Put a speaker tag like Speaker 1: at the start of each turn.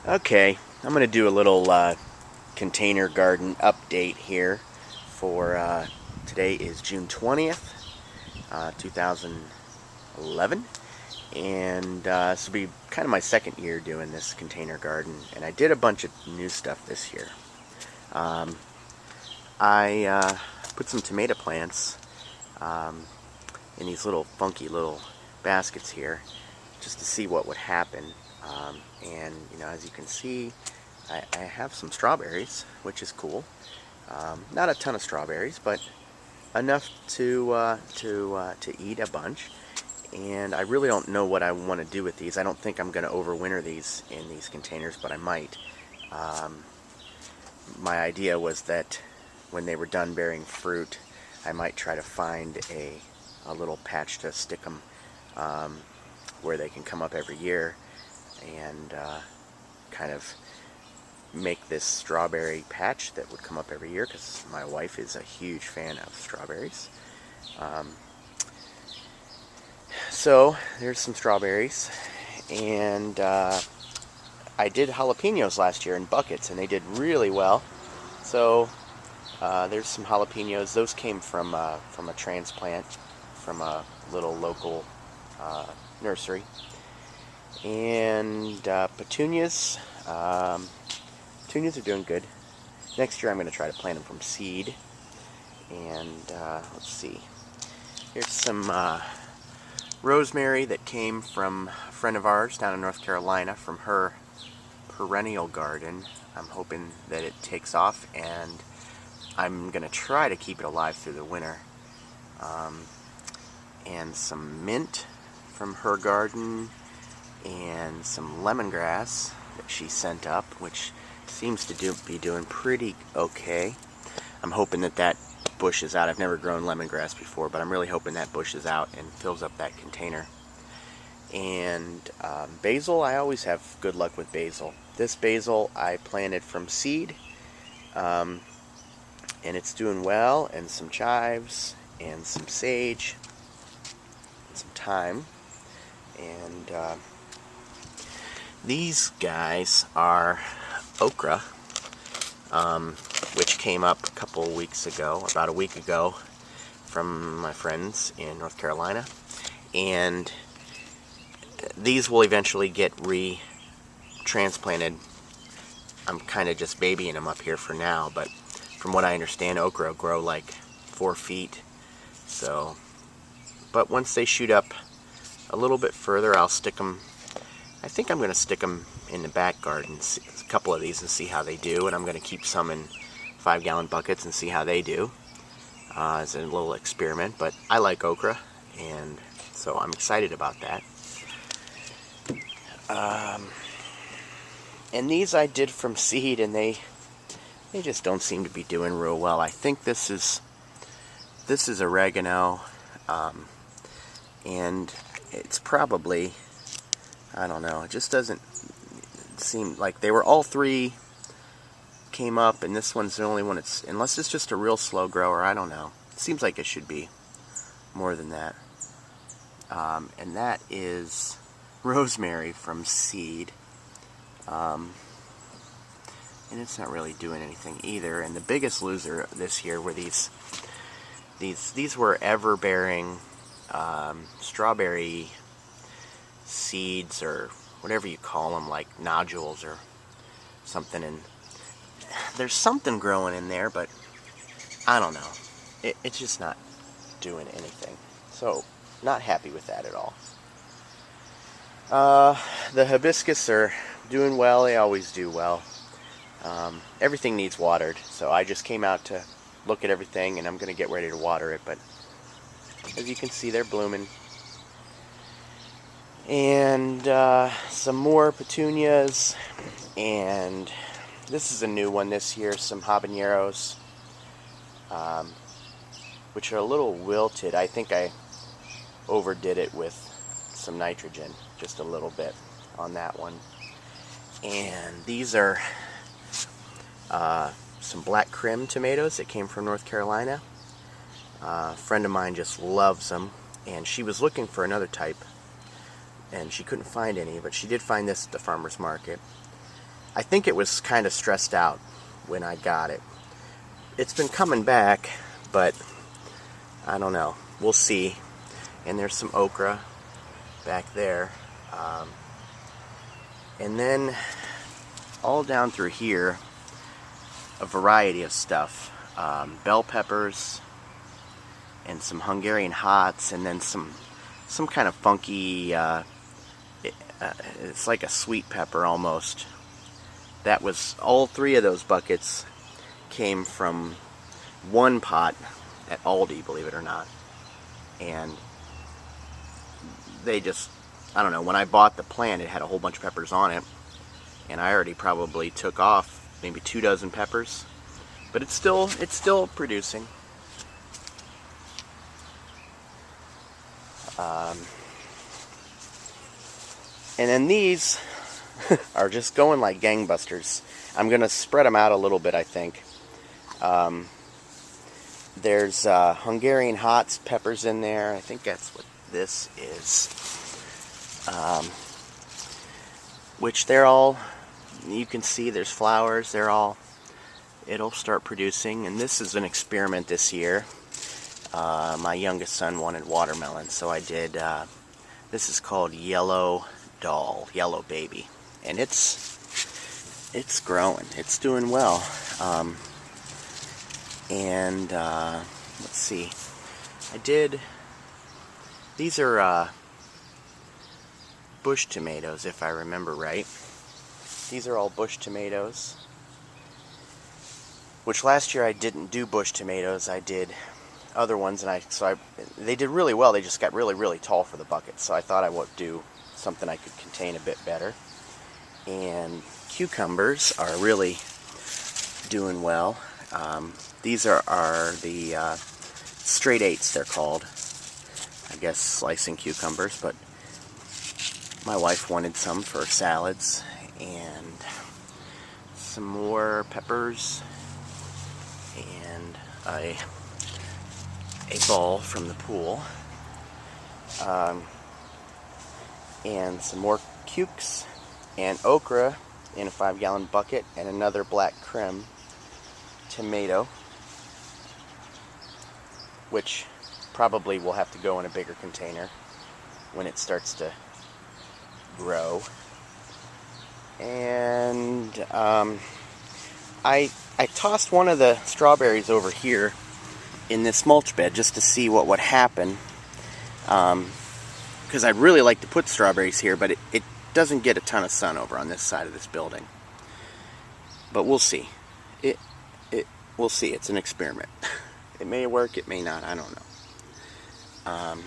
Speaker 1: Okay, I'm going to do a little container garden update here for today is June 20th, 2011, and this will be kind of my second year doing this container garden, and I did a bunch of new stuff this year. Um, I put some tomato plants in these little funky little baskets here just to see what would happen. And as you can see, I have some strawberries, which is cool. Not a ton of strawberries, but enough to eat a bunch. And I really don't know what I want to do with these. I don't think I'm going to overwinter these in these containers, but I might. My idea was that when they were done bearing fruit, I might try to find a little patch to stick them where they can come up every year and kind of make this strawberry patch that would come up every year, because my wife is a huge fan of strawberries. So there's some strawberries, and I did jalapenos last year in buckets, and they did really well. So there's some jalapenos. Those came from a transplant from a little local nursery. And petunias. Petunias are doing good. Next year I'm going to try to plant them from seed. And let's see. Here's some rosemary that came from a friend of ours down in North Carolina from her perennial garden. I'm hoping that it takes off, and I'm going to try to keep it alive through the winter. And some mint from her garden, and some lemongrass that she sent up, which seems to be doing pretty okay. I'm hoping that bushes out. I've never grown lemongrass before, but I'm really hoping that bushes out and fills up that container. And basil, I always have good luck with basil. This basil I planted from seed, and it's doing well, and some chives, and some sage, and some thyme, and these guys are okra, which came up a couple weeks ago, about a week ago, from my friends in North Carolina. And these will eventually get retransplanted. I'm kind of just babying them up here for now, but from what I understand, okra grow like 4 feet. So, but once they shoot up a little bit further, I'll stick them. I think I'm going to stick them in the back garden, a couple of these, and see how they do. And I'm going to keep some in 5-gallon buckets and see how they do as a little experiment. But I like okra, and so I'm excited about that. And these I did from seed, and they just don't seem to be doing real well. I think this is oregano, and it's probably, I don't know, it just doesn't seem like they were all three came up, and this one's the only one. It's, unless it's just a real slow grower, I don't know. It seems like it should be more than that. And that is rosemary from seed, and it's not really doing anything either. And the biggest loser this year were these were ever-bearing strawberry seeds, or whatever you call them, like nodules or something, and there's something growing in there, but I don't know. It's just not doing anything. So, not happy with that at all. The hibiscus are doing well. They always do well. Everything needs watered, so I just came out to look at everything, and I'm going to get ready to water it, but as you can see, they're blooming. And some more petunias, and this is a new one this year, some habaneros, which are a little wilted. I think I overdid it with some nitrogen, just a little bit on that one. And these are some black Krim tomatoes that came from North Carolina. A friend of mine just loves them, and she was looking for another type, and she couldn't find any, but she did find this at the farmer's market. I think it was kind of stressed out when I got it. It's been coming back, but I don't know. We'll see. And there's some okra back there. And then all down through here, a variety of stuff. Bell peppers and some Hungarian hots, and then some kind of funky, it's like a sweet pepper almost. That was, all three of those buckets came from one pot at Aldi, believe it or not. And they just, I don't know, when I bought the plant, it had a whole bunch of peppers on it, and I already probably took off maybe 2 dozen peppers, but it's still producing. And then these are just going like gangbusters. I'm gonna spread them out a little bit, I think. There's Hungarian hots, peppers in there. I think that's what this is. Which they're all, you can see there's flowers. They're all, it'll start producing. And this is an experiment this year. My youngest son wanted watermelon, so I did. This is called Yellow Doll, Yellow Baby, and it's growing. It's doing well. Let's see. These are bush tomatoes, if I remember right. These are all bush tomatoes. Which last year I didn't do bush tomatoes. I did other ones, and they did really well. They just got really, really tall for the bucket. So I thought I would do something I could contain a bit better. And cucumbers are really doing well. These are the straight eights, they're called. I guess slicing cucumbers, but my wife wanted some for salads. And some more peppers, and a ball from the pool, and some more cukes and okra in a 5-gallon bucket, and another black creme tomato, which probably will have to go in a bigger container when it starts to grow. And I tossed one of the strawberries over here in this mulch bed just to see what would happen, because I'd really like to put strawberries here, but it doesn't get a ton of sun over on this side of this building. But we'll see. We'll see. It's an experiment. It may work, it may not, I don't know.